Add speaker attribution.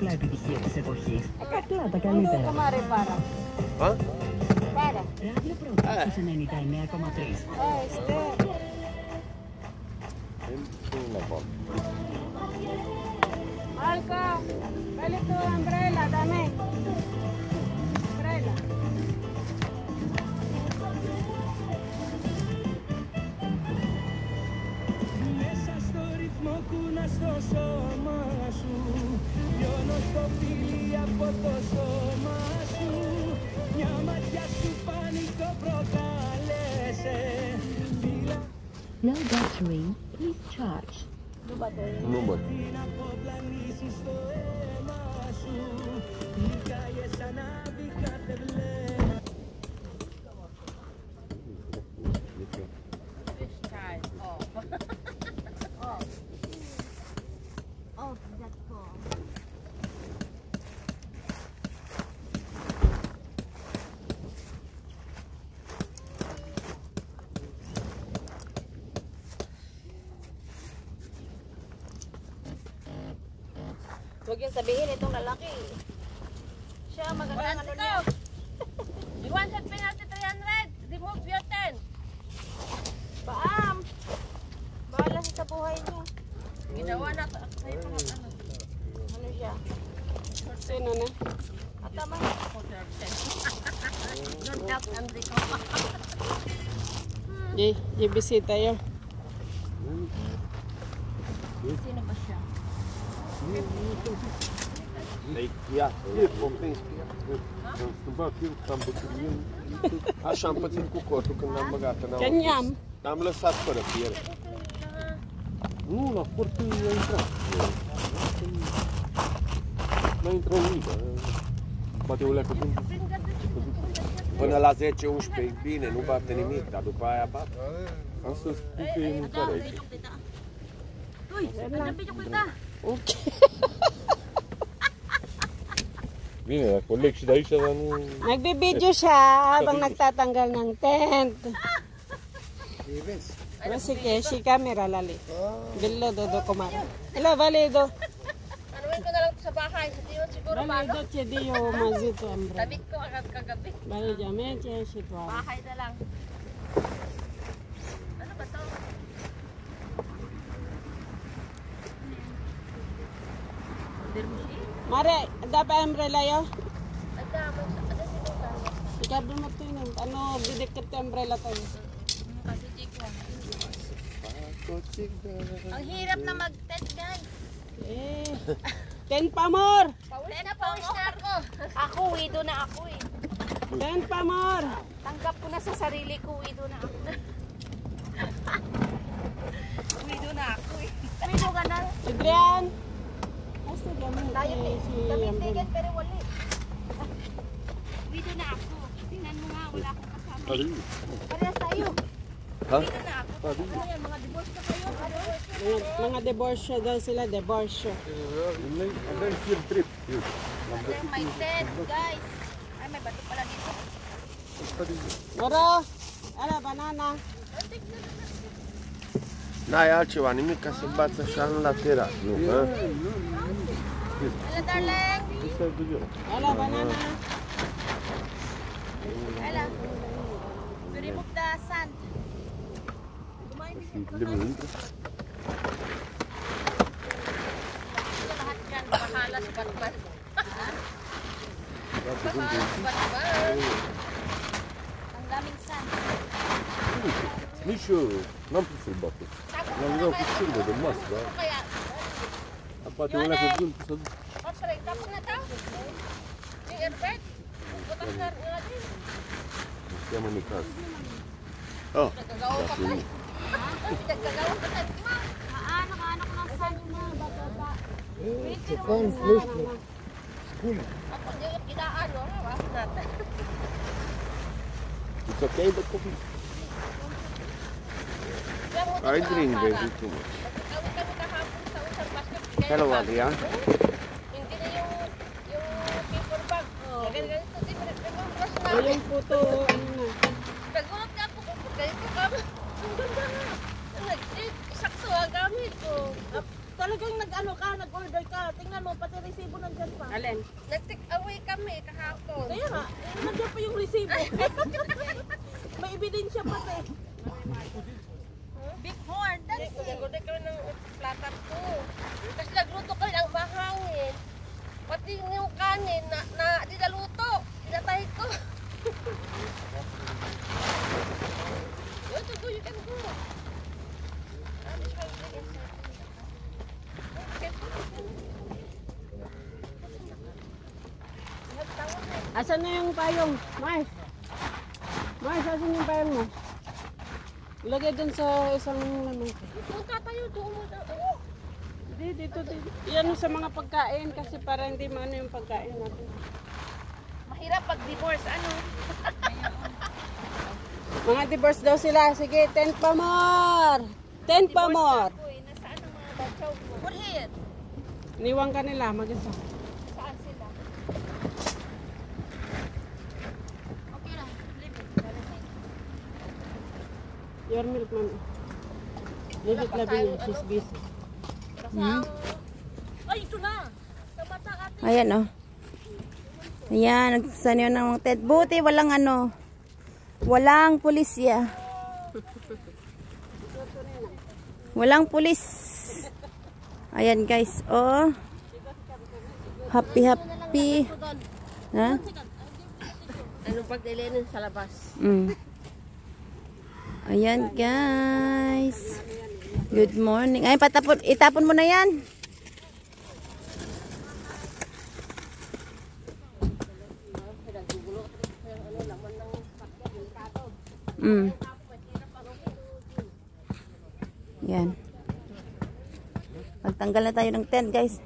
Speaker 1: claro que quisiera ser Borges. Acá plata que me
Speaker 2: Ano kumare para?
Speaker 3: Ha?
Speaker 2: Para?
Speaker 1: Radio Pro, sa Nanita 9,3.
Speaker 2: Mahal ko. Balik to umbrella, dami. Umbrella.
Speaker 4: Μέσα στο ρυθμό κούνα στο σώμα σου. Λιώνω στο φίλι από το σώμα σου. Μια ματιά σου πανικό προκάλεσε.
Speaker 1: No battery, please charge.
Speaker 3: Număr.
Speaker 2: Huwag yung sabihin itong lalaki. Siya magandang ano niya.
Speaker 5: You want that penalty 300? Remove your 10.
Speaker 2: Baam! Bahala siya sa buhay niya.
Speaker 5: Ginawa na sa'yo mga ano.
Speaker 2: Ano siya?
Speaker 6: Sino na?
Speaker 2: Atama.
Speaker 5: Don't help Enrico.
Speaker 6: Di bisita yun.
Speaker 5: Sino ba siya?
Speaker 3: Așa am pățit cu cortul când am băgat în
Speaker 6: Caniam.
Speaker 3: L-am lăsat fără fier. Nu, la port a intrat. N-a intrat nimic. Poate o leacă din... Până la 10-11 e bine, nu bate nimic, dar după aia bate. Am să spun că e mâncare aici.
Speaker 6: Ok.
Speaker 3: Bine, dacă o leg și de aici, dar nu...
Speaker 6: Nagbibidyo siya habang nagtatanggal ng tent. Pero sige, si camera lali. Bilo dodo kumara. Ila valido.
Speaker 5: Anuin ko na lang sa bahay. Sa tiyon siguro
Speaker 6: Valido
Speaker 5: bago.
Speaker 6: chedi yo mazito ambra.
Speaker 5: Tabit ko agad kagabi.
Speaker 6: Valido me che sitwa.
Speaker 5: Bahay na lang. Ano ba to?
Speaker 6: Mare, ada pa umbrella yo?
Speaker 5: Ada sinutan.
Speaker 6: Ikabi mo to yun. Ano, bidikit yung umbrella to yun.
Speaker 5: Kasi jig lang. Ang hirap na mag-tent guys.
Speaker 6: Eh, tent pa more!
Speaker 5: Paulit na pawis na ako. Ako, widow na ako eh.
Speaker 6: Tent pa more!
Speaker 5: Tanggap ko na sa sarili ko, widow na ako. Widow na ako eh. Widow ka na.
Speaker 6: Adrian! Basta gamit
Speaker 5: Tayo
Speaker 6: eh, si
Speaker 5: gamitin
Speaker 6: umbrella.
Speaker 5: pero wala. Widow na ako. Tingnan mo nga, wala akong kasama. Parehas tayo.
Speaker 3: Ha?
Speaker 5: Widow na ako. Ano yan, mga divorce na kayo?
Speaker 6: Mga divorce daw sila, divorce.
Speaker 3: Avem fier trip.
Speaker 5: Ate, may tent, guys. Ay, may bato pala dito.
Speaker 6: Moro! Ala, banana.
Speaker 3: N-ai altceva, nimic ca să bați așa în lateral, nu? Ha?
Speaker 5: Hello, darling.
Speaker 6: Ala, banana.
Speaker 5: Hello. To remove the sand. Lahat yan, bahala sa batbat. Bahala sa batbat. Ang daming sand.
Speaker 3: Nici eu n-am pus să-l bată. L-am luat cu ciurbă de masă, da?
Speaker 5: Kaya,
Speaker 3: Dar poate o leacă gând să duc.
Speaker 5: oh, sorry, tapos na to. Yung airbag. Butas na natin.
Speaker 3: Se cheamă Nicaz. Oh,
Speaker 5: Nagagawa ka pa. Nagagawa ka pa. Nakaano ko ng sand mo. Bata. Ako, yung inaano. Wakas natin.
Speaker 3: it's okay, but copii. I drink very too much.
Speaker 5: Kami kahapon sa usang basket.
Speaker 3: Hello, Adrian.
Speaker 5: Hindi na yung paper bag. Ganito, di ba? Nagulot na.
Speaker 6: Ayun po to, ano na.
Speaker 5: Nagulot na po. Ganito ka. Ang ganda nga. Sakto ang gamit ko.
Speaker 6: Talagang
Speaker 2: Nag-ano ka, nag-order ka. Tingnan mo, pati resibo nandyan pa.
Speaker 6: Alin?
Speaker 5: Nag-take away kami kahapon.
Speaker 2: Kaya nga, nandiyan pa yung resibo. May ebidensya pati.
Speaker 5: Big horn, that's it. Nag-order kami ng plata ko. Tapos nagluto kami ang mahangin. Pati yung kanin na di naluto. Dinatay ko. You to go, you can go.
Speaker 6: Asan na yung payong? Mais! Mais, asan yung payong mo? Ilagay dun sa isang lamang.
Speaker 5: Punta tayo doon mo.
Speaker 6: Dito. Yan sa mga pagkain kasi para hindi maano yung pagkain natin.
Speaker 5: Mahirap pag divorce, ano?
Speaker 6: Mga divorce daw sila. Sige, 10 pa more! 10 pa more!
Speaker 5: Uy, nasaan ang mga batyaw mo? Put here.
Speaker 6: Niwang ka nila, mag-isa.
Speaker 5: Saan sila? Okay lang, leave it.
Speaker 6: Your milk, mami. Leave it, labi niya. She's busy.
Speaker 2: Ay, ito na. Sa bata ate.
Speaker 7: Ayan oh. Ayan, nagsasan yun ng mga tent. Buti walang ano. Walang pulisya. Walang pulis. Ayan guys, oh. Happy. Ha?
Speaker 5: Anong pagdilinin sa labas?
Speaker 7: Ayan guys. Good morning. Ay, itapon mo na yan. Yan. Pagtanggal na tayo ng tent guys.